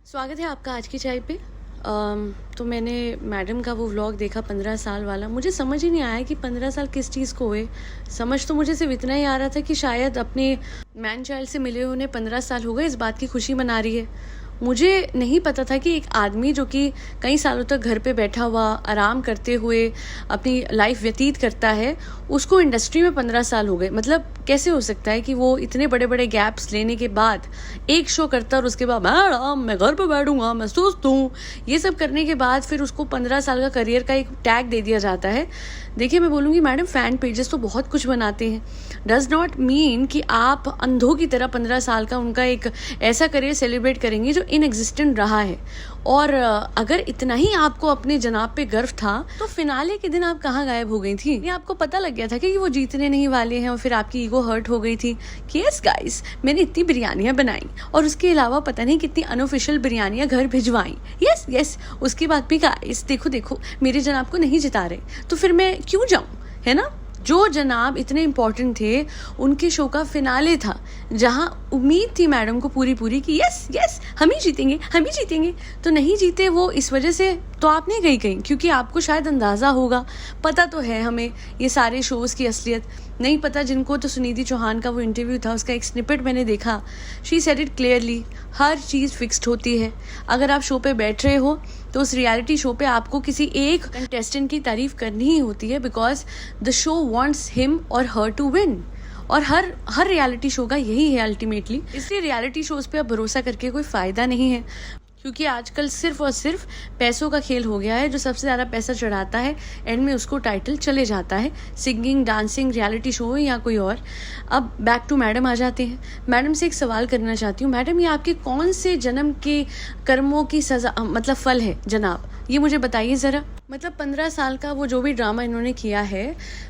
स्वागत है आपका आज की चाय पे। तो मैंने मैडम का वो व्लॉग देखा 15 साल वाला। मुझे समझ ही नहीं आया कि 15 साल किस चीज़ को हुए। समझ तो मुझे सिर्फ इतना ही आ रहा था कि शायद अपने मैन चाइल्ड से मिले उन्हें 15 साल हो गए, इस बात की खुशी मना रही है। मुझे नहीं पता था कि एक आदमी जो कि कई सालों तक घर पे बैठा हुआ आराम करते हुए अपनी लाइफ व्यतीत करता है, उसको इंडस्ट्री में 15 साल हो गए। मतलब कैसे हो सकता है कि वो इतने बड़े बड़े गैप्स लेने के बाद एक शो करता और उसके बाद मैडम मैं घर पे बैठूंगा, मैं सुस्त हूँ, ये सब करने के बाद फिर उसको 15 साल का करियर का एक टैग दे दिया जाता है। देखिए, मैं बोलूँगी मैडम, फ़ैन पेजेस तो बहुत कुछ बनाते हैं, डज नॉट मीन कि आप अंधों की तरह 15 साल का उनका एक ऐसा करियर सेलिब्रेट करेंगे जो इनएग्जिस्टेंट रहा है। और अगर इतना ही आपको अपने जनाब पे गर्व था तो फिनाले के दिन आप कहाँ गायब हो गई थी? ये आपको पता लग गया था कि वो जीतने नहीं वाले हैं और फिर आपकी ईगो हर्ट हो गई थी कि यस गाइस, मैंने इतनी बिरयानियां बनाई और उसके अलावा पता नहीं कितनी अनऑफिशियल बिरयानियां घर भिजवाई। यस यस, उसके बाद भी गाइस देखो देखो मेरे जनाब को नहीं जिता रहे, तो फिर मैं क्यों जाऊं, है ना? जो जनाब इतने इम्पोर्टेंट थे, उनके शो का फिनाले था जहां उम्मीद थी मैडम को पूरी पूरी कि यस यस हम ही जीतेंगे, हम ही जीतेंगे। तो नहीं जीते वो, इस वजह से तो आप नहीं गई कहीं, क्योंकि आपको शायद अंदाज़ा होगा, पता तो है हमें ये सारे शोज़ की असलियत। नहीं पता जिनको तो सुनिधि चौहान का वो इंटरव्यू था, उसका एक स्निपेट मैंने देखा। She said it clearly, her cheese fixed होती है। अगर आप शो पे बैठ रहे हो तो उस रियलिटी शो पे आपको किसी एक कंटेस्टेंट की तारीफ करनी ही होती है, because the show wants him और हर टू विन। और हर रियलिटी शो का यही है अल्टीमेटली। इसलिए रियलिटी शोज पे अब भरोसा करके कोई फ़ायदा नहीं है, क्योंकि आजकल सिर्फ और सिर्फ पैसों का खेल हो गया है। जो सबसे ज़्यादा पैसा चढ़ाता है एंड में उसको टाइटल चले जाता है, सिंगिंग, डांसिंग, रियलिटी शो या कोई और। अब बैक टू मैडम आ जाते हैं। मैडम से एक सवाल करना चाहती हूँ। मैडम, ये आपके कौन से जन्म के कर्मों की सज़ा, मतलब फल है जनाब, ये मुझे बताइए ज़रा। मतलब 15 साल का वो जो भी ड्रामा इन्होंने किया है,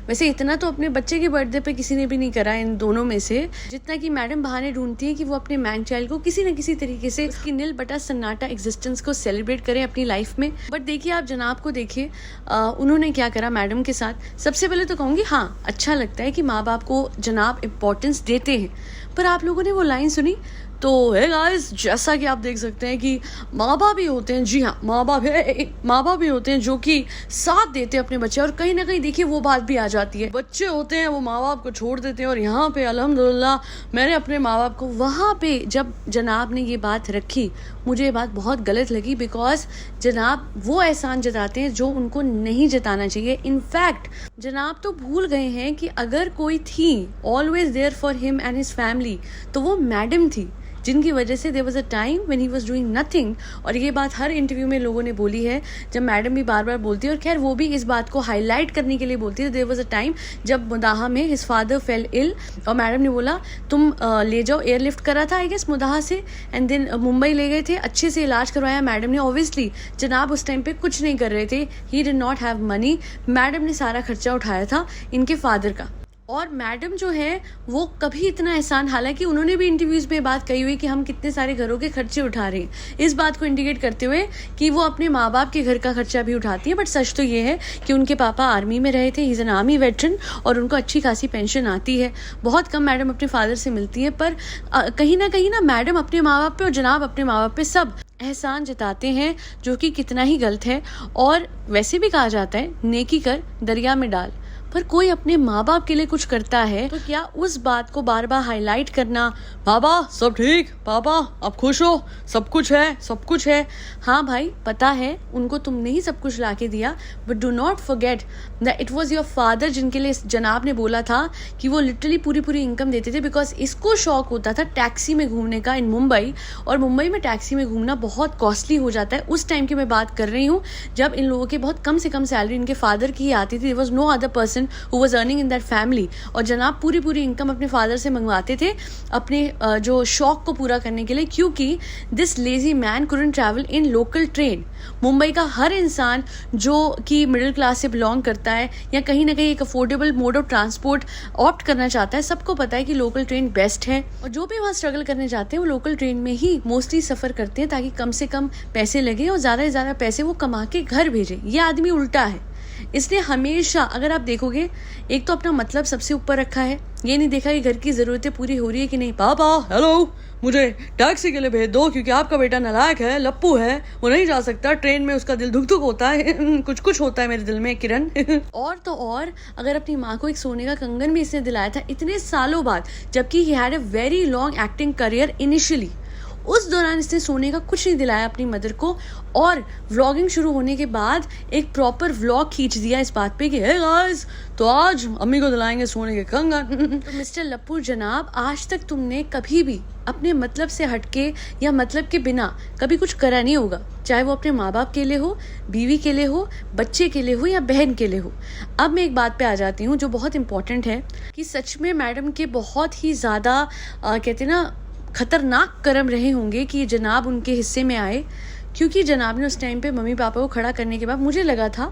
वैसे इतना तो अपने बच्चे के बर्थडे पे किसी ने भी नहीं करा इन दोनों में से, जितना कि मैडम बहाने ढूंढती है कि वो अपने मैन चाइल्ड को किसी न किसी तरीके से उसकी नील बटा सन्नाटा एग्जिस्टेंस को सेलिब्रेट करें अपनी लाइफ में। बट देखिए, आप जनाब को देखिए, उन्होंने क्या करा मैडम के साथ। सबसे पहले तो कहूँगी, हाँ अच्छा लगता है कि माँ बाप को जनाब इम्पोर्टेंस देते हैं, पर आप लोगों ने वो लाइन सुनी तो है गाइस, जैसा कि आप देख सकते हैं कि माँ बाप ही होते हैं, जी हाँ माँ बाप ही होते हैं जो कि साथ देते हैं अपने बच्चे। और कहीं ना कहीं देखिए वो बात भी आ जाती है, बच्चे होते हैं वो माँ बाप को छोड़ देते हैं। और यहाँ पे अल्हम्दुलिल्लाह मैंने अपने माँ बाप को, वहाँ पे जब जनाब ने ये बात रखी, मुझे ये बात बहुत गलत लगी, बिकॉज जनाब वो एहसान जताते हैं जो उनको नहीं जताना चाहिए। इनफैक्ट जनाब तो भूल गए हैं कि अगर कोई थी always there for him and his family, तो वो मैडम थी, जिनकी वजह से there was a time when he was doing nothing. और ये बात हर इंटरव्यू में लोगों ने बोली है, जब मैडम भी बार बार बोलती है, और खैर वो भी इस बात को हाईलाइट करने के लिए बोलती है। देयर वाज अ टाइम जब मुदाहा में हिज फादर फेल इल और मैडम ने बोला तुम ले जाओ, एयरलिफ्ट करा था आई गेस मुदाहा से, एंड देन मुंबई ले गए थे, अच्छे से इलाज करवाया मैडम ने। ऑब्वियसली जनाब उस टाइम पे कुछ नहीं कर रहे थे, he did not have money, madam ने सारा खर्चा उठाया था इनके फादर का। और मैडम जो है वो कभी इतना एहसान, हालांकि उन्होंने भी इंटरव्यूज़ में बात कही हुई कि हम कितने सारे घरों के खर्चे उठा रहे हैं, इस बात को इंडिकेट करते हुए कि वो अपने माँ बाप के घर का खर्चा भी उठाती है। बट सच तो ये है कि उनके पापा आर्मी में रहे थे, he is an army veteran, और उनको अच्छी खासी पेंशन आती है। बहुत कम मैडम अपने फादर से मिलती है, पर कहीं ना मैडम अपने माँ बाप पे और जनाब अपने माँ बाप पे सब एहसान जताते हैं, जो कि कितना ही गलत है। और वैसे भी कहा जाता है नेकी कर दरिया में डाल, पर कोई अपने माँ बाप के लिए कुछ करता है तो क्या उस बात को बार बार हाईलाइट करना, पापा सब ठीक, पापा आप खुश हो, सब कुछ है, सब कुछ है। हाँ भाई, पता है उनको तुमने ही सब कुछ लाके दिया, but do not forget that it was your father, जिनके लिए जनाब ने बोला था कि वो लिटरली पूरी पूरी इनकम देते थे। बिकॉज इसको शौक होता था टैक्सी में घूमने का इन मुंबई, और मुंबई में टैक्सी में घूमना बहुत कॉस्टली हो जाता है। उस टाइम की मैं बात कर रही हूँ जब इन लोगों के बहुत कम से कम सैलरी इनके फादर की ही आती थी। There was no other person who was earning in that family, और जनाब पूरी पूरी इनकम अपने फादर से मंगवाते थे अपने जो शौक को पूरा करने के लिए, क्योंकि this lazy man couldn't travel in local train. Mumbai का हर इंसान जो कि मिडिल क्लास से बिलोंग करता है या कहीं ना कहीं एक affordable mode of transport opt करना चाहता है, सबको पता है कि लोकल ट्रेन बेस्ट है। और जो भी वहाँ स्ट्रगल करने जाते हैं वो लोकल ट्रेन में ही मोस्टली सफ़र करते हैं, ताकि कम से कम पैसे लगे और ज़्यादा से ज़्यादा पैसे वो कमा के घर भेजें। ये आदमी उल्टा है, इसने हमेशा, अगर आप देखोगे, एक तो अपना मतलब सबसे ऊपर रखा है, ये नहीं देखा कि घर की ज़रूरतें पूरी हो रही है कि नहीं। पापा हेलो, मुझे टैक्सी के लिए भेज दो क्योंकि आपका बेटा नालायक है, लप्पू है, वो नहीं जा सकता, ट्रेन में उसका दिल धुक धुक होता है, कुछ कुछ होता है मेरे दिल में किरण। और तो और, अगर अपनी माँ को एक सोने का कंगन भी इसने दिलाया था इतने सालों बाद, जबकि he had a very long acting career initially, उस दौरान इसने सोने का कुछ नहीं दिलाया अपनी मदर को। और व्लॉगिंग शुरू होने के बाद एक प्रॉपर व्लॉग खींच दिया इस बात पे कि हे गाइस, तो आज अम्मी को दिलाएंगे सोने के कंगन। तो मिस्टर लप्पू जनाब, आज तक तुमने कभी भी अपने मतलब से हटके या मतलब के बिना कभी कुछ करा नहीं होगा, चाहे वो अपने माँ बाप के लिए हो, बीवी के लिए हो, बच्चे के लिए हो या बहन के लिए हो। अब मैं एक बात पे आ जाती हूँ जो बहुत इंपॉर्टेंट है कि सच में मैडम के बहुत ही ज़्यादा कहते हैं ना खतरनाक कर्म रहे होंगे कि जनाब उनके हिस्से में आए, क्योंकि जनाब ने उस टाइम पे मम्मी पापा को खड़ा करने के बाद मुझे लगा था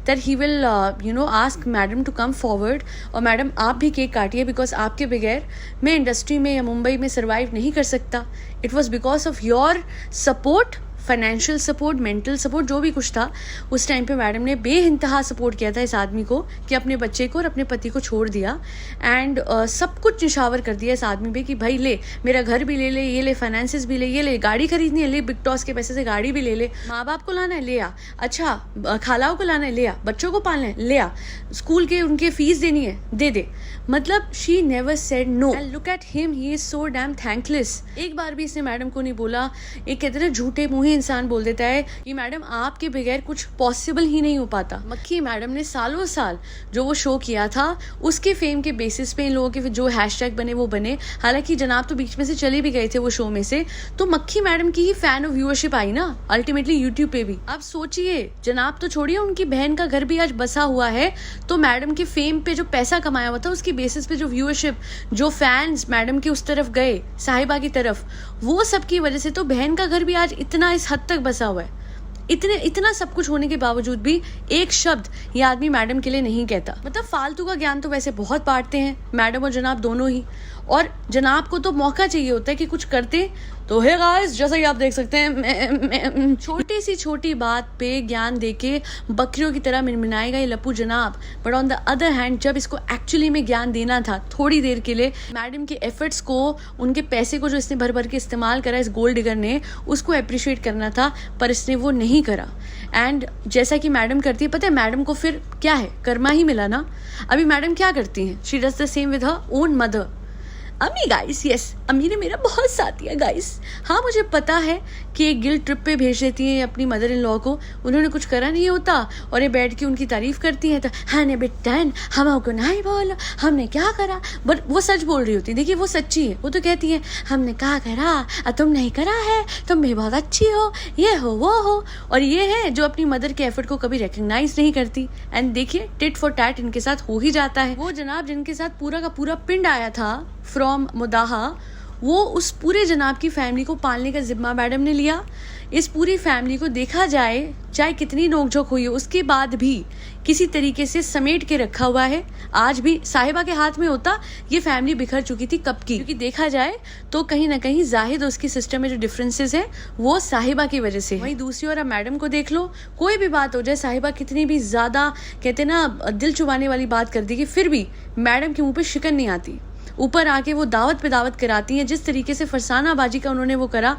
that he will ask madam to come forward, और मैडम आप भी केक काटिए, बिकॉज आपके बगैर मैं इंडस्ट्री में या मुंबई में सर्वाइव नहीं कर सकता। It was because of your support, financial support, mental support, जो भी कुछ था उस टाइम पे मैडम ने बेइंतहा सपोर्ट किया था इस आदमी को कि अपने बच्चे को और अपने पति को छोड़ दिया। एंड सब कुछ निशावर कर दिया इस आदमी पे कि भाई ले, मेरा घर भी ले ले, ये ले फाइनेंसेस भी ले, ये ले गाड़ी खरीदनी है, ले बिग टॉस के पैसे से गाड़ी भी ले ले, माँ बाप को लाना है ले आ, अच्छा खालाओं को लाना है ले आ, बच्चों को पालना है ले आ, स्कूल के उनके फीस देनी है दे दे। मतलब she never said no. And look at him, he is so damn thankless. एक बार भी इसने मैडम को नहीं बोला। एक कहते हैं झूठे मुंह इंसान बोल देता है कि मैडम आपके बगैर कुछ पॉसिबल ही नहीं हो पाता। मक्खी मैडम ने सालों साल जो वो शो किया था उसके फेम के बेसिस पे इन लोगों के जो हैशटैग बने वो बने। हालांकि जनाब तो बीच में से चले भी गए थे वो शो में से, तो मक्खी मैडम की ही फैन ऑफ व्यूअरशिप आई ना अल्टीमेटली यूट्यूब पे भी। अब सोचिए, जनाब तो छोड़िए, उनकी बहन का घर भी आज बसा हुआ है, तो मैडम के फेम पे जो पैसा कमाया हुआ था उसकी बेसिस पे जो व्यूअरशिप, जो फैंस मैडम के उस तरफ गए साहिबा की तरफ, वो सब की वजह से तो बहन का घर भी आज इतना इस हद तक बसा हुआ है। इतना सब कुछ होने के बावजूद भी एक शब्द ये आदमी मैडम के लिए नहीं कहता। मतलब फालतू का ज्ञान तो वैसे बहुत बांटते हैं मैडम और जनाब दोनों ही, और जनाब को तो मौका चाहिए होता है कि कुछ करते। तो हे गाइस, जैसा कि आप देख सकते हैं छोटी सी छोटी बात पे ज्ञान देके बकरियों की तरह मिनमिनाएगा ये लप्पू जनाब। But on the other hand, जब इसको एक्चुअली में ज्ञान देना था थोड़ी देर के लिए, मैडम के एफर्ट्स को, उनके पैसे को जो इसने भर भर के इस्तेमाल करा इस गोल्ड डिगर ने, उसको अप्रिशिएट करना था, पर इसने वो नहीं करा। एंड जैसा कि मैडम करती है, पता है मैडम को फिर क्या है, कर्मा ही मिला ना। अभी मैडम क्या करती हैं, she does the same with her own mother. अम्मी गाइस, यस, अम्मी ने मेरा बहुत साथ दिया गाइस। हाँ, मुझे पता है कि एक गिल्ड ट्रिप पे भेज देती हैं अपनी मदर इन लॉ को, उन्होंने कुछ करा नहीं होता और ये बैठ के उनकी तारीफ करती हैं, तो हाँ ने बेटा हमको नहीं बोलो हमने क्या करा, बट वो सच बोल रही होती। देखिए वो सच्ची है, वो तो कहती है हमने क्या करा और तुम नहीं करा है, तुम भी बहुत अच्छी हो, ये हो वो हो। और ये है जो अपनी मदर के एफर्ट को कभी रिकग्नाइज नहीं करती। एंड देखिए टिट फॉर टैट इनके साथ हो ही जाता है। वो जनाब जिनके साथ पूरा का पूरा पिंड आया था फ्रॉम मुदाहा, वो उस पूरे जनाब की फैमिली को पालने का जिम्मा मैडम ने लिया। इस पूरी फैमिली को देखा जाए, चाहे कितनी नोकझोंक हुई हो, उसके बाद भी किसी तरीके से समेट के रखा हुआ है। आज भी साहिबा के हाथ में होता, ये फैमिली बिखर चुकी थी कब की। क्योंकि देखा जाए तो कहीं ना कहीं जाहिद और उसकी सिस्टम में जो डिफरेंसेस है वो साहिबा की वजह से। वहीं दूसरी ओर अब मैडम को देख लो, कोई भी बात हो जाए, साहिबा कितनी भी ज्यादा कहते ना दिल चुबाने वाली बात कर देगी, फिर भी मैडम के मुंह पे शिकन नहीं आती। ऊपर आके वो दावत पे दावत कराती हैं। जिस तरीके से फरसाना बाजी का उन्होंने वो करा,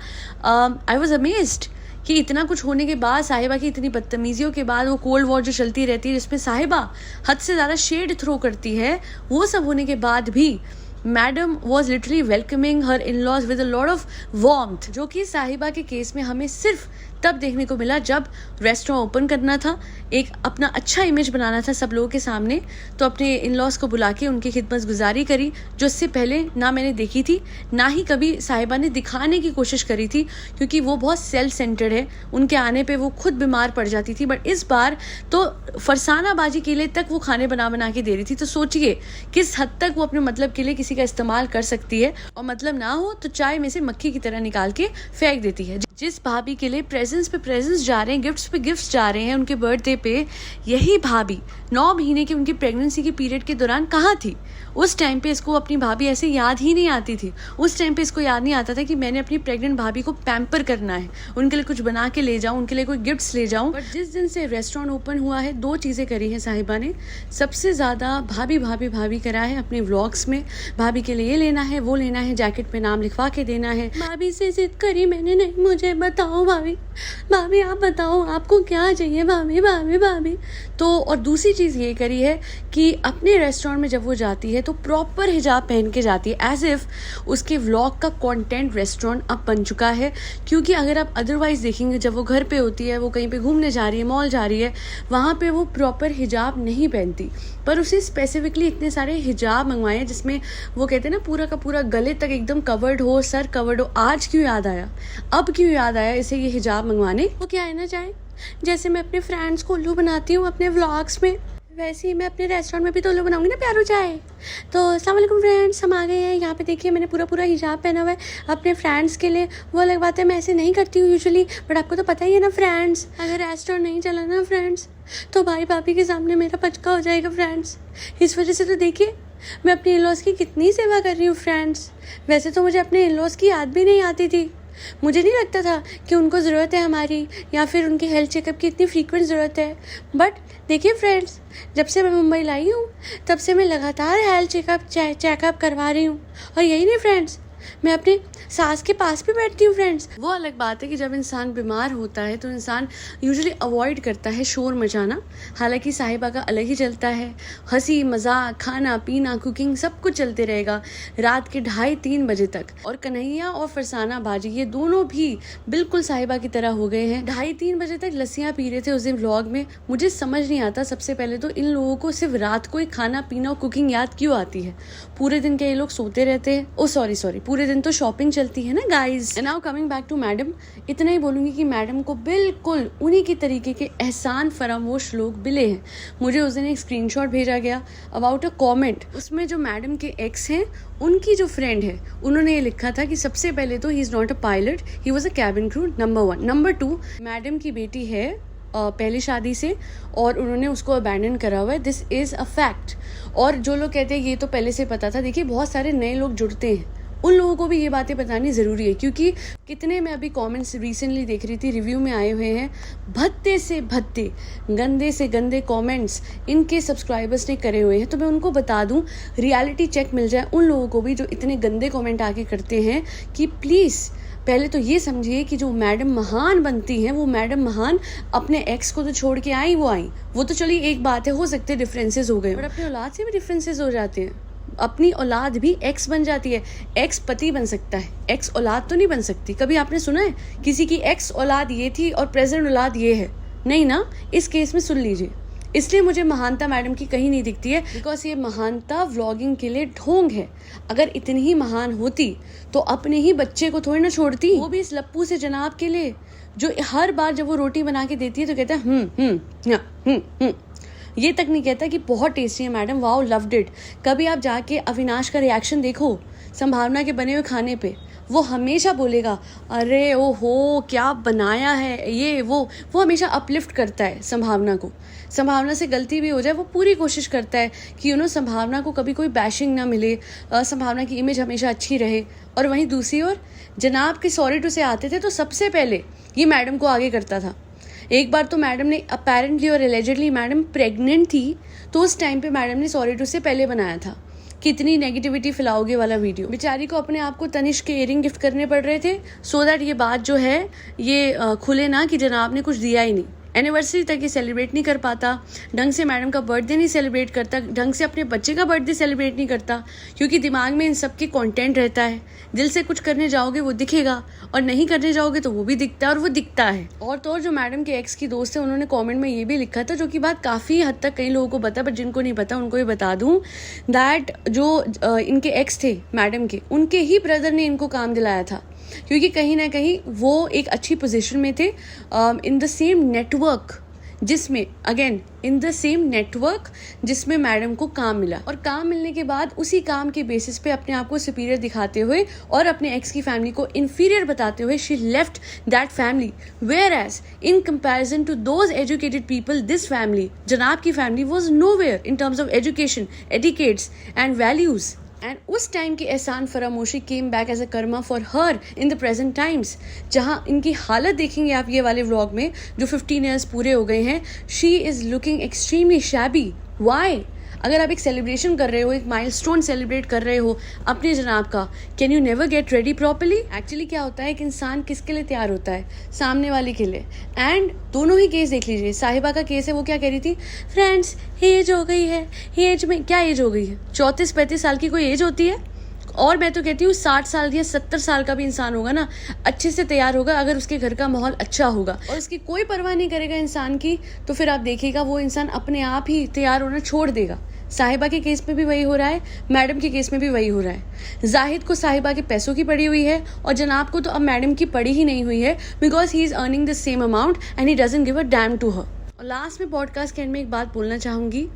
आई वॉज अमेज्ड कि इतना कुछ होने के बाद, साहिबा की इतनी बदतमीजियों के बाद, वो कोल्ड वॉर जो चलती रहती है जिसमें साहिबा हद से ज़्यादा शेड थ्रो करती है, वो सब होने के बाद भी madam was literally welcoming her in laws with a lot of warmth, जो कि साहिबा के केस में हमें सिर्फ तब देखने को मिला जब रेस्टोरेंट ओपन करना था, एक अपना अच्छा इमेज बनाना था सब लोगों के सामने, तो अपने इन लॉज को बुला के उनकी खिदमत गुजारी करी, जो इससे पहले ना मैंने देखी थी, ना ही कभी साहिबा ने दिखाने की कोशिश करी थी, क्योंकि वो बहुत सेल्फ सेंटर्ड है। उनके आने पे वो खुद बीमार पड़ जाती थी, बट इस बार तो फरसाना बाजी के लिए तक वो खाने बना के दे रही थी। तो सोचिए किस हद तक वो अपने मतलब के लिए किसी का इस्तेमाल कर सकती है, और मतलब ना हो तो चाय में से मक्खी की तरह निकाल के फेंक देती है। जिस भाभी के लिए प्रेजेंट्स पे प्रेजेंट्स जा रहे हैं, गिफ्ट्स पे गिफ्ट्स जा रहे हैं उनके बर्थडे पे, यही भाभी 9 महीने की उनकी प्रेगनेंसी के पीरियड के दौरान कहाँ थी? उस टाइम पे इसको अपनी भाभी ऐसे याद ही नहीं आती थी। उस टाइम पे इसको याद नहीं आता था कि मैंने अपनी प्रेग्नेंट भाभी को पैम्पर करना है, उनके लिए कुछ बना के ले जाऊँ, उनके लिए कोई गिफ्ट्स ले जाऊँ। बट जिस दिन से रेस्टोरेंट ओपन हुआ है, 2 चीज़ें करी हैं साहिबा ने। सबसे ज़्यादा भाभी भाभी भाभी करा है अपने व्लॉग्स में। भाभी के लिए ये लेना है, वो लेना है, जैकेट पे नाम लिखवा के देना है। भाभी से जिद करी मैंने, नहीं मुझे बताओ भाभी, भाभी आप बताओ आपको क्या चाहिए भाभी भाभी भाभी। तो और दूसरी चीज़ ये करी है कि अपने रेस्टोरेंट में जब वो जाती है तो प्रॉपर हिजाब पहन के जाती है, एज इफ़ उसके व्लॉग का कंटेंट रेस्टोरेंट अब बन चुका है। क्योंकि अगर आप अदरवाइज़ देखेंगे, जब वो घर पे होती है, वो कहीं पे घूमने जा रही है, मॉल जा रही है, वहाँ पे वो प्रॉपर हिजाब नहीं पहनती। पर उसे स्पेसिफिकली इतने सारे हिजाब मंगवाए हैं जिसमें वो कहते हैं ना पूरा का पूरा गले तक एकदम कवर्ड हो, सर कवर्ड हो। आज क्यों याद आया, अब क्यों याद आया इसे ये हिजाब मंगवाने? वो क्या है ना, चाहे जैसे मैं अपने फ्रेंड्स को उल्लू बनाती हूँ अपने व्लॉग्स में, वैसे ही मैं अपने रेस्टोरेंट में भी तो उल्लू बनाऊंगी ना प्यारो चाय। तो अस्सलाम वालेकुम फ्रेंड्स, हम आ गए हैं। यहाँ पे देखिए मैंने पूरा हिजाब पहना हुआ है अपने फ्रेंड्स के लिए। वो अलग बात है, मैं ऐसे नहीं करती हूँ यूजुअली, बट आपको तो पता ही है ना फ्रेंड्स, अगर रेस्टोरेंट नहीं चला ना फ्रेंड्स, तो भाई भाभी के सामने मेरा पचका हो जाएगा फ्रेंड्स। इस वजह से तो देखिए मैं अपने इन-लॉज़ की कितनी सेवा कर रही हूँ फ्रेंड्स। वैसे तो मुझे अपने इन-लॉज़ की याद भी नहीं आती थी, मुझे नहीं लगता था कि उनको ज़रूरत है हमारी, या फिर उनके हेल्थ चेकअप की इतनी फ्रीक्वेंट ज़रूरत है। बट देखिए फ्रेंड्स, जब से मैं मुंबई लाई हूँ तब से मैं लगातार हेल्थ चेकअप करवा रही हूँ। और यही नहीं फ्रेंड्स, मैं अपने सास के पास भी बैठती हूँ फ्रेंड्स। वो अलग बात है कि जब इंसान बीमार होता है तो इंसान यूजुअली अवॉइड करता है शोर मचाना। हालांकि साहिबा का अलग ही चलता है, हंसी मजाक, खाना पीना, कुकिंग सब कुछ चलते रहेगा रात के 2:30-3 बजे तक। और कन्हैया और फरसाना बाजी ये दोनों भी बिल्कुल साहिबा की तरह हो गए हैं। 2:30-3 बजे तक लस्सियाँ पी रहे थे उस दिन व्लॉग में। मुझे समझ नहीं आता सबसे पहले तो इन लोगों को सिर्फ रात को ही खाना पीना और कुकिंग याद क्यों आती है? पूरे दिन क्या ये लोग सोते रहते हैं? ओ सॉरी, पूरे दिन तो शॉपिंग चलती है ना guys. Now coming back to madam, इतना ही बोलूंगी कि मैडम को बिल्कुल उन्हीं की तरीके के एहसान फरामोश लोग मिले हैं। मुझे उस दिन एक स्क्रीनशॉट भेजा गया अबाउट अ कमेंट, उसमें जो मैडम के एक्स हैं उनकी जो फ्रेंड है, उन्होंने ये लिखा था कि सबसे पहले तो he is not a pilot, he was a cabin crew, number 1। Number 2, madam की बेटी है पहली शादी से और उन्होंने उसको अबैंडन करा हुआ है, दिस इज़ अ फैक्ट। और जो लोग कहते हैं ये तो पहले से पता था, देखिए बहुत सारे नए लोग जुड़ते हैं, उन लोगों को भी ये बातें बतानी ज़रूरी है। क्योंकि कितने मैं अभी कमेंट्स रिसेंटली देख रही थी, रिव्यू में आए हुए हैं, भद्दे से भद्दे, गंदे से गंदे कमेंट्स इनके सब्सक्राइबर्स ने करे हुए हैं। तो मैं उनको बता दूं, रियलिटी चेक मिल जाए उन लोगों को भी जो इतने गंदे कमेंट आके करते हैं कि प्लीज़ पहले तो ये समझिए कि जो मैडम महान बनती हैं, वो मैडम महान अपने एक्स को तो छोड़ के आई, वो तो चलिए एक बात है, हो सकते हैं डिफरेंसेस हो गए, बट अपने औलाद से भी डिफरेंसेस हो जाते हैं। अपनी औलाद भी एक्स बन जाती है, एक्स पति बन सकता है, एक्स औलाद तो नहीं बन सकती। कभी आपने सुना है किसी की एक्स औलाद ये थी और प्रेजेंट औलाद ये है? नहीं ना, इस केस में सुन लीजिए। इसलिए मुझे महानता मैडम की कहीं नहीं दिखती है, बिकॉज ये महानता व्लॉगिंग के लिए ढोंग है। अगर इतनी ही महान होती तो अपने ही बच्चे को थोड़ी ना छोड़ती, वो भी इस लप्पू से जनाब के लिए, जो हर बार जब वो रोटी बना के देती है तो कहता है ये तक नहीं कहता कि बहुत टेस्टी है मैडम, वाओ लव्ड इट। कभी आप जाके अविनाश का रिएक्शन देखो संभावना के बने हुए खाने पे, वो हमेशा बोलेगा अरे ओहो क्या बनाया है ये वो हमेशा अपलिफ्ट करता है संभावना को। संभावना से गलती भी हो जाए वो पूरी कोशिश करता है कि संभावना को कभी कोई बैशिंग ना मिले, संभावना की इमेज हमेशा अच्छी रहे। और वहीं दूसरी ओर जनाब के सॉरी टू से आते थे तो सबसे पहले ये मैडम को आगे करता था। एक बार तो मैडम ने अपेरेंटली और एलिजिडली मैडम प्रेग्नेंट थी, तो उस टाइम पे मैडम ने सॉरी टू से पहले बनाया था। कितनी नेगेटिविटी फैलाओगे वाला वीडियो। बेचारी को अपने आप को तनिष्क के इयरिंग गिफ्ट करने पड़ रहे थे सो दैट ये बात जो है ये खुले ना कि जनाब ने कुछ दिया ही नहीं। एनिवर्सरी तक ये सेलिब्रेट नहीं कर पाता, ढंग से मैडम का बर्थडे नहीं सेलिब्रेट करता, ढंग से अपने बच्चे का बर्थडे सेलिब्रेट नहीं करता, क्योंकि दिमाग में इन सब के कंटेंट रहता है। दिल से कुछ करने जाओगे वो दिखेगा और नहीं करने जाओगे तो वो भी दिखता है, और वो दिखता है। और तो और जो मैडम के एक्स की दोस्त है उन्होंने कमेंट में ये भी लिखा था, जो कि बात काफ़ी हद तक कई लोगों को पता, बट जिनको नहीं पता उनको ये बता दूँ दैट जो इनके एक्स थे मैडम के, उनके ही ब्रदर ने इनको काम दिलाया था, क्योंकि कहीं ना कहीं वो एक अच्छी पोजीशन में थे इन द सेम नेटवर्क जिसमें again in the same network जिसमें मैडम को काम मिला, और काम मिलने के बाद उसी काम के बेसिस पे अपने आप को सुपीरियर दिखाते हुए और अपने एक्स की फैमिली को इन्फीरियर बताते हुए she left that family, whereas in comparison to those educated people this family, जनाब की family was nowhere in terms of education, etiquettes and values. And उस टाइम की एहसान फरामोशी came back as a karma for her in the present times, जहाँ इनकी हालत देखेंगे आप ये वाले व्लॉग में जो 15 ईयर्स पूरे हो गए हैं। She is looking extremely shabby. Why? अगर आप एक सेलिब्रेशन कर रहे हो, एक माइलस्टोन सेलिब्रेट कर रहे हो अपने जनाब का, can you never get ready properly? Actually क्या होता है कि इंसान किसके लिए तैयार होता है? सामने वाले के लिए। एंड दोनों ही केस देख लीजिए। साहिबा का केस है, वो क्या कह रही थी, फ्रेंड्स एज हो गई है, एज में क्या एज हो गई है? 34-35 साल की कोई एज होती है? और मैं तो कहती हूँ 60 साल या 70 साल का भी इंसान होगा ना, अच्छे से तैयार होगा अगर उसके घर का माहौल अच्छा होगा और उसकी कोई परवाह नहीं करेगा इंसान की, तो फिर आप देखिएगा वो इंसान अपने आप ही तैयार होना छोड़ देगा। साहिबा के केस में भी वही हो रहा है, मैडम के केस में भी वही हो रहा है। जाहिद को साहिबा के पैसों की पड़ी हुई है और जनाब को तो अब मैडम की पड़ी ही नहीं हुई है, because he is earning the same amount and he doesn't give a damn to her. और लास्ट में पॉडकास्ट के एंड में एक बात बोलना चाहूँगी,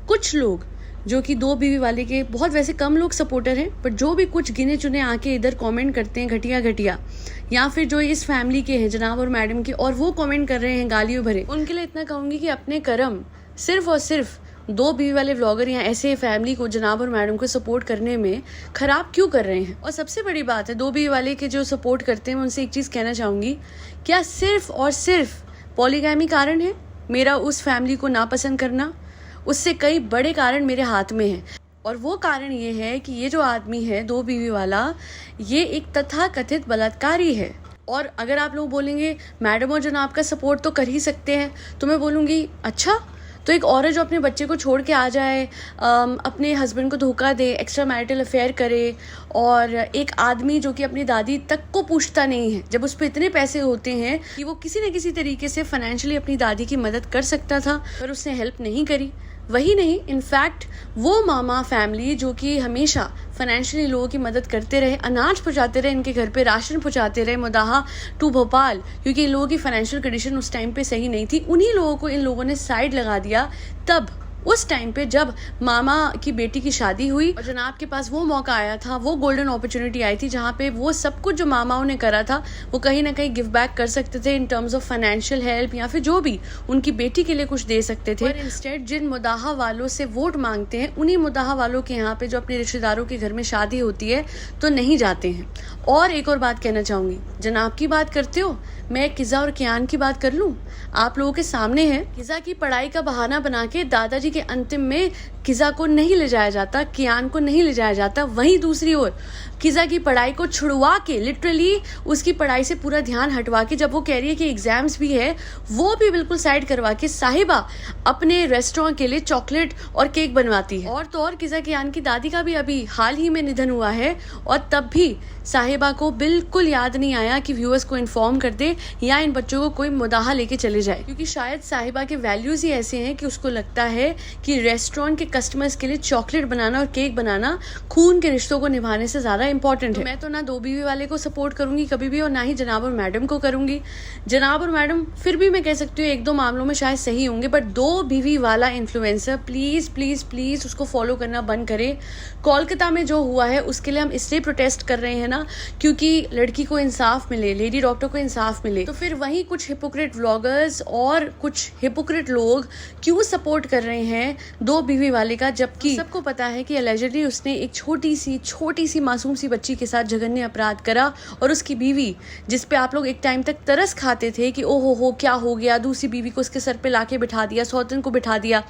कुछ लोग जो कि 2 बीवी वाले के बहुत वैसे कम लोग सपोर्टर हैं, बट जो भी कुछ गिने चुने आके इधर कमेंट करते हैं घटिया, या फिर जो इस फैमिली के हैं जनाब और मैडम के, और वो कमेंट कर रहे हैं गालियों भरे, उनके लिए इतना कहूँगी कि अपने कर्म सिर्फ और सिर्फ 2 बीवी वाले व्लॉगर या ऐसे फैमिली को जनाब और मैडम को सपोर्ट करने में खराब क्यों कर रहे हैं। और सबसे बड़ी बात है, 2 बीवी वाले के जो सपोर्ट करते हैं, मैं उनसे एक चीज़ कहना चाहूँगी, क्या सिर्फ और सिर्फ पॉलीगैमी कारण है मेरा उस फैमिली को नापसंद करना? उससे कई बड़े कारण मेरे हाथ में हैं, और वो कारण ये है कि ये जो आदमी है 2 बीवी वाला, ये एक तथाकथित बलात्कारी है। और अगर आप लोग बोलेंगे मैडम और जनाब का सपोर्ट तो कर ही सकते हैं, तो मैं बोलूँगी अच्छा, तो एक औरत जो अपने बच्चे को छोड़ के आ जाए, अपने हस्बैंड को धोखा दे, एक्स्ट्रा मैरिटल अफेयर करे, और एक आदमी जो कि अपनी दादी तक को पूछता नहीं है, जब उस पर इतने पैसे होते हैं कि वो किसी न किसी तरीके से फाइनेंशियली अपनी दादी की मदद कर सकता था, पर उसने हेल्प नहीं करी। वही नहीं, इनफैक्ट वो मामा फैमिली जो कि हमेशा फाइनेंशियली लोगों की मदद करते रहे, अनाज पहुंचाते रहे, इनके घर पे राशन पहुंचाते रहे, मुदाहा टू भोपाल, क्योंकि इन लोगों की फाइनेंशियल कंडीशन उस टाइम पे सही नहीं थी, उन्हीं लोगों को इन लोगों ने साइड लगा दिया। तब उस टाइम पे जब मामा की बेटी की शादी हुई और जनाब के पास वो मौका आया था, वो गोल्डन अपॉर्चुनिटी आई थी जहाँ पे वो सब कुछ जो मामाओं ने करा था वो कहीं ना कहीं गिव बैक कर सकते थे इन टर्म्स ऑफ फाइनेंशियल हेल्प, या फिर जो भी उनकी बेटी के लिए कुछ दे सकते थे। और इंस्टेड जिन मुदाहा वालों से वोट मांगते हैं, उन्हीं मुदाहा वालों के यहाँ पे जो अपने रिश्तेदारों के घर में शादी होती है तो नहीं जाते हैं। और एक और बात कहना चाहूँगी, जनाब की बात करते हो, मैं किज़ा और कियान की बात कर लूँ, आप लोगों के सामने है। किज़ा की पढ़ाई का बहाना बना के दादाजी के अंतिम में किज़ा को नहीं ले जाया जाता, कियान को नहीं ले जाया जाता। वहीं दूसरी ओर किज़ा की पढ़ाई को छुड़वा के, लिटरली उसकी पढ़ाई से पूरा ध्यान हटवा के, जब वो कह रही है कि एग्जाम्स भी है, वो भी बिल्कुल साइड करवा के साहिबा अपने रेस्टोरेंट के लिए चॉकलेट और केक बनवाती है। और तो और किज़ा कियान की दादी का भी अभी हाल ही में निधन हुआ है, और तब भी साहिबा को बिल्कुल याद नहीं आया कि व्यूअर्स को इन्फॉर्म कर दे या इन बच्चों को कोई मुदाहा लेके चले जाए, क्योंकि शायद साहिबा के वैल्यूज ही ऐसे हैं कि उसको लगता है कि रेस्टोरेंट के कस्टमर्स के लिए चॉकलेट बनाना और केक बनाना खून के रिश्तों को निभाने से ज्यादा इंपॉर्टेंट है। मैं तो ना 2 बीवी वाले को सपोर्ट करूंगी कभी भी, और ना ही जनाब और मैडम को करूंगी। जनाब और मैडम फिर भी मैं कह सकती हूँ 1-2 मामलों में शायद सही होंगे, बट 2 बीवी वाला इन्फ्लुएंसर प्लीज प्लीज प्लीज उसको फॉलो करना बंद करे। कोलकाता में जो हुआ है उसके लिए हम इसलिए प्रोटेस्ट कर रहे हैं ना, क्योंकि लड़की को इंसाफ मिले, लेडी डॉक्टर को इंसाफ मिले। तो फिर वही कुछ हिपोक्रेट व्लॉगर्स और कुछ हिपोक्रेट लोग क्यों सपोर्ट कर रहे हैं 2 बीवी वाले का, जबकि सबको पता है कि अलेजिडली उसने एक छोटी सी मासूम सी बच्ची के साथ जघन्य अपराध करा, और उसकी बीवी जिसपे आप लोग एक टाइम तक तरस खाते थे कि ओहो हो क्या हो गया, दूसरी बीवी को उसके सर पे लाके बिठा दिया, सौतन को बिठा दिया,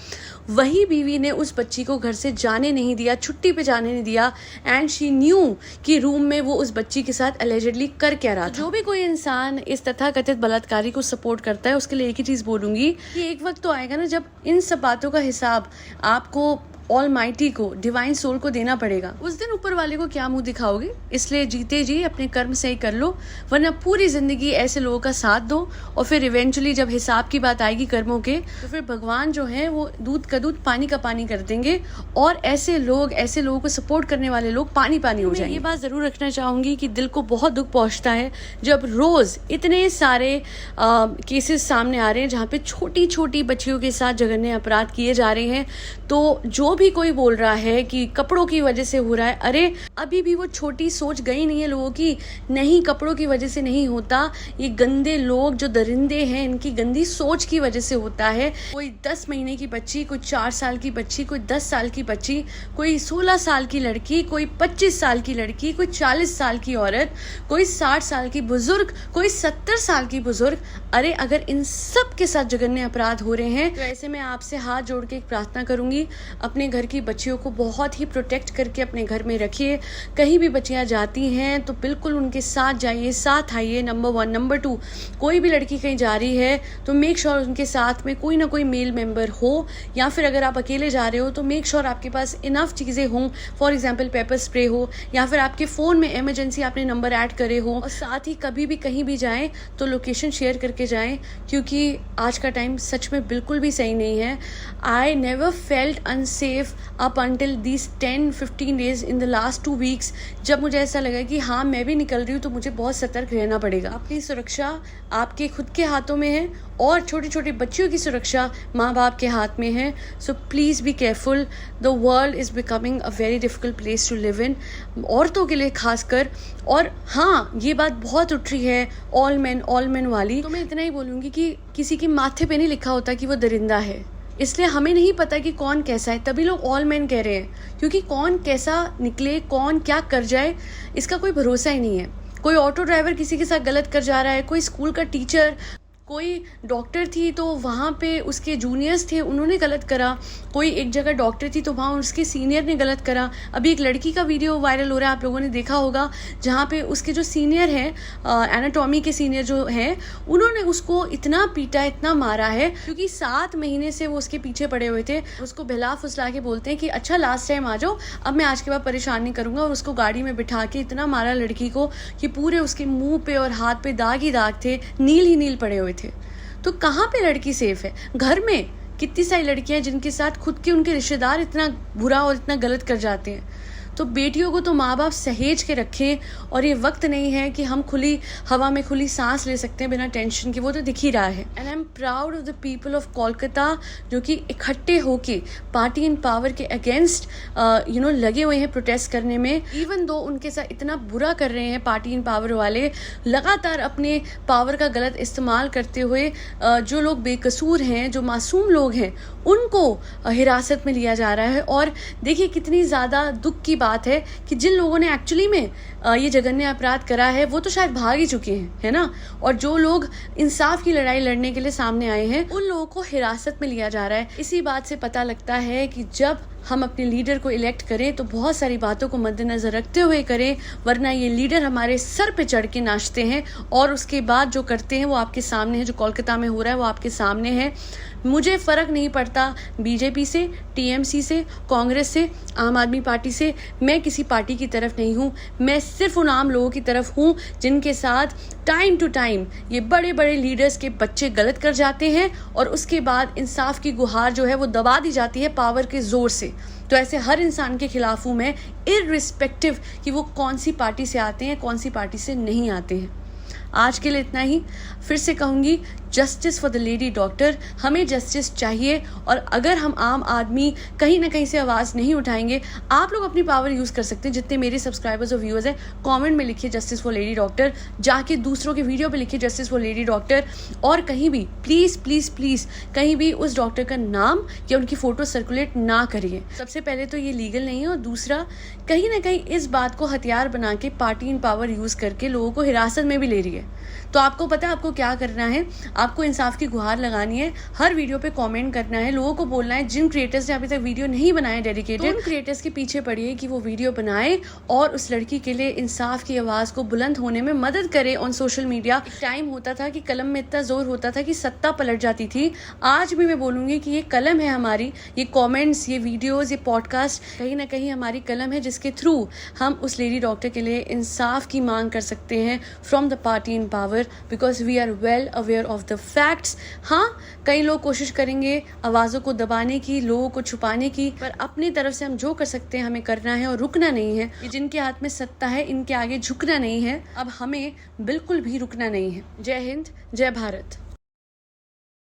वही बीवी ने उस बच्ची को घर से जाने नहीं दिया, छुट्टी पे जाने नहीं दिया, एंड शी न्यू कि रूम में वो उस बच्ची के साथ अलेजिडली कर क्या रहा था। जो भी कोई इंसान इस तथाकथित बलात्कारी को सपोर्ट करता है उसके लिए एक ही चीज बोलूंगी कि एक वक्त तो आएगा ना जब इन सब बातों का हिसाब आपको ऑलमाइटी को, डिवाइन सोल को देना पड़ेगा। उस दिन ऊपर वाले को क्या मुंह दिखाओगे? इसलिए जीते जी अपने कर्म सही कर लो, वरना पूरी जिंदगी ऐसे लोगों का साथ दो और फिर इवेंचुअली जब हिसाब की बात आएगी कर्मों के, तो फिर भगवान जो है वो दूध का दूध पानी का पानी कर देंगे और ऐसे लोगों को सपोर्ट करने वाले लोग पानी पानी हो जाएंगे। ये बात जरूर रखना चाहूंगी कि दिल को बहुत दुख पहुंचता है जब रोज इतने सारे केसेस सामने आ रहे हैं जहाँ पे छोटी छोटी बच्चियों के साथ जघन्य अपराध किए जा रहे हैं। तो जो भी कोई बोल रहा है कि कपड़ों की वजह से हो रहा है, अरे अभी भी वो छोटी सोच गई नहीं है लोगों की। नहीं, कपड़ों की वजह से नहीं होता, ये गंदे लोग जो दरिंदे हैं इनकी गंदी सोच की वजह से होता है। कोई 10 महीने की बच्ची, कोई 4 साल की बच्ची, कोई 10 साल की बच्ची, कोई 16 साल की लड़की, कोई 25 साल की लड़की, कोई 40 साल की औरत, कोई 60 साल की बुजुर्ग, कोई 70 साल की बुजुर्ग। अरे अगर इन सब के साथ जघन्य अपराध हो रहे हैं तो ऐसे में आपसे हाथ जोड़ के एक प्रार्थना करूंगी, अपने घर की बच्चियों को बहुत ही प्रोटेक्ट करके अपने घर में रखिए। कहीं भी बच्चियां जाती हैं तो बिल्कुल उनके साथ जाइए, साथ आइए, नंबर 1। नंबर 2, कोई भी लड़की कहीं जा रही है तो मेक श्योर उनके साथ में कोई ना कोई मेल मेंबर हो, या फिर अगर आप अकेले जा रहे हो तो मेक श्योर आपके पास इनफ चीज़ें हों। फॉर एग्जाम्पल पेपर स्प्रे हो, या फिर आपके फ़ोन में इमरजेंसी आपने नंबर ऐड करे हो। और साथ ही कभी भी कहीं भी जाएं तो लोकेशन शेयर करके जाएं, क्योंकि आज का टाइम सच में बिल्कुल भी सही नहीं है। I never felt unsafe up until these 10-15 days in the last 2 weeks, जब मुझे ऐसा लगा कि हाँ मैं भी निकल रही हूँ तो मुझे बहुत सतर्क रहना पड़ेगा। अपनी सुरक्षा आपके खुद के हाथों में है और छोटी छोटी बच्चियों की सुरक्षा माँ बाप के हाथ में है। So please be careful, the world is becoming a very difficult place to live in, औरतों के लिए खासकर। और हाँ, ये बात बहुत उठ रही है ऑल मैन वाली, तो मैं इतना ही बोलूँगी कि किसी की माथे पे नहीं लिखा होता कि वो दरिंदा है, इसलिए हमें नहीं पता कि कौन कैसा है, तभी लोग ऑल मैन कह रहे हैं, क्योंकि कौन कैसा निकले, कौन क्या कर जाए, इसका कोई भरोसा ही नहीं है। कोई ऑटो ड्राइवर किसी के साथ गलत कर जा रहा है, कोई स्कूल का टीचर, कोई डॉक्टर थी तो वहाँ पे उसके जूनियर्स थे उन्होंने गलत करा, कोई एक जगह डॉक्टर थी तो वहाँ उसके सीनियर ने गलत करा। अभी एक लड़की का वीडियो वायरल हो रहा है, आप लोगों ने देखा होगा, जहाँ पे उसके जो सीनियर हैं, एनाटॉमी के सीनियर जो हैं, उन्होंने उसको इतना पीटा, इतना मारा है, क्योंकि 7 महीने से वो उसके पीछे पड़े हुए थे। उसको बहला फुसला के बोलते हैं कि अच्छा लास्ट टाइम आ जाओ, अब मैं आज के बाद परेशान नहीं करूँगा, और उसको गाड़ी में बिठा के इतना मारा लड़की को कि पूरे उसके मुँह पे और हाथ पे दाग ही दाग थे, नील ही नील पड़े हुए थे। तो कहाँ पे लड़की सेफ है? घर में कितनी सारी लड़कियां हैं जिनके साथ खुद के उनके रिश्तेदार इतना बुरा और इतना गलत कर जाते हैं। तो बेटियों को तो माँ बाप सहेज के रखें, और ये वक्त नहीं है कि हम खुली हवा में खुली सांस ले सकते हैं बिना टेंशन के, वो तो दिख ही रहा है। And I am proud of the people of Kolkata जो कि इकट्ठे होके पार्टी इन पावर के अगेंस्ट लगे हुए हैं प्रोटेस्ट करने में। इवन दो उनके साथ इतना बुरा कर रहे हैं पार्टी इन पावर वाले, लगातार अपने पावर का गलत इस्तेमाल करते हुए जो लोग बेकसूर हैं, जो मासूम लोग हैं, उनको हिरासत में लिया जा रहा है। और देखिए कितनी ज़्यादा दुख की बात है कि जिन लोगों ने एक्चुअली में ये जघन्य अपराध करा है वो तो शायद भाग ही चुके हैं, है ना, और जो लोग इंसाफ की लड़ाई लड़ने के लिए सामने आए हैं उन लोगों को हिरासत में लिया जा रहा है। इसी बात से पता लगता है कि जब हम अपने लीडर को इलेक्ट करें तो बहुत सारी बातों को मद्देनजर रखते हुए करें, वरना ये लीडर हमारे सर पे चढ़ के नाचते हैं और उसके बाद जो करते हैं वो आपके सामने है। जो कोलकाता में हो रहा है वो आपके सामने है। मुझे फ़र्क नहीं पड़ता बीजेपी से, टीएमसी से, कांग्रेस से, आम आदमी पार्टी से, मैं किसी पार्टी की तरफ नहीं हूँ। मैं सिर्फ उन आम लोगों की तरफ हूँ जिनके साथ टाइम टू टाइम ये बड़े बड़े लीडर्स के बच्चे गलत कर जाते हैं और उसके बाद इंसाफ की गुहार जो है वो दबा दी जाती है पावर के ज़ोर से। तो ऐसे हर इंसान के खिलाफ हूँ मैं, इररिस्पेक्टिव कि वो कौन सी पार्टी से आते हैं, कौन सी पार्टी से नहीं आते हैं। आज के लिए इतना ही। फिर से कहूँगी, justice for the lady doctor, हमें जस्टिस चाहिए। और अगर हम आम आदमी कहीं ना कहीं से आवाज़ नहीं उठाएंगे, आप लोग अपनी पावर यूज़ कर सकते हैं। जितने मेरे सब्सक्राइबर्स और व्यूअर्स हैं, कमेंट में लिखिए जस्टिस फॉर लेडी डॉक्टर, जाके दूसरों के वीडियो पे लिखिए जस्टिस फॉर लेडी डॉक्टर, और कहीं भी प्लीज़ प्लीज़ प्लीज़ कहीं भी उस डॉक्टर का नाम या उनकी फ़ोटो सर्कुलेट ना करिए। सबसे पहले तो ये लीगल नहीं है, और दूसरा कहीं ना कहीं इस बात को हथियार बना के पार्टी इन पावर यूज़ करके लोगों को हिरासत में भी ले रही है। तो आपको पता है आपको क्या करना है, आपको इंसाफ की गुहार लगानी है, हर वीडियो पे कमेंट करना है, लोगों को बोलना है जिन क्रिएटर्स ने अभी तक वीडियो नहीं बनाए डेडिकेटेड, तो उन क्रिएटर्स के पीछे पड़िए कि वो वीडियो बनाए और उस लड़की के लिए इंसाफ की आवाज़ को बुलंद होने में मदद करे ऑन सोशल मीडिया। एक टाइम होता था कि कलम में इतना जोर होता था कि सत्ता पलट जाती थी। आज भी मैं बोलूँगी कि ये कलम है हमारी, ये कॉमेंट्स, ये वीडियोज़, ये पॉडकास्ट कहीं ना कहीं हमारी कलम है जिसके थ्रू हम उस लेडी डॉक्टर के लिए इंसाफ की मांग कर सकते हैं from the party in power, because we are well aware of the facts. हाँ, कई लोग कोशिश करेंगे आवाज़ों को दबाने की, लोगों को छुपाने की, पर अपनी तरफ से हम जो कर सकते हैं हमें करना है और रुकना नहीं है। ये जिनके हाथ में सत्ता है इनके आगे झुकना नहीं है, अब हमें बिल्कुल भी रुकना नहीं है। जय हिंद, जय भारत।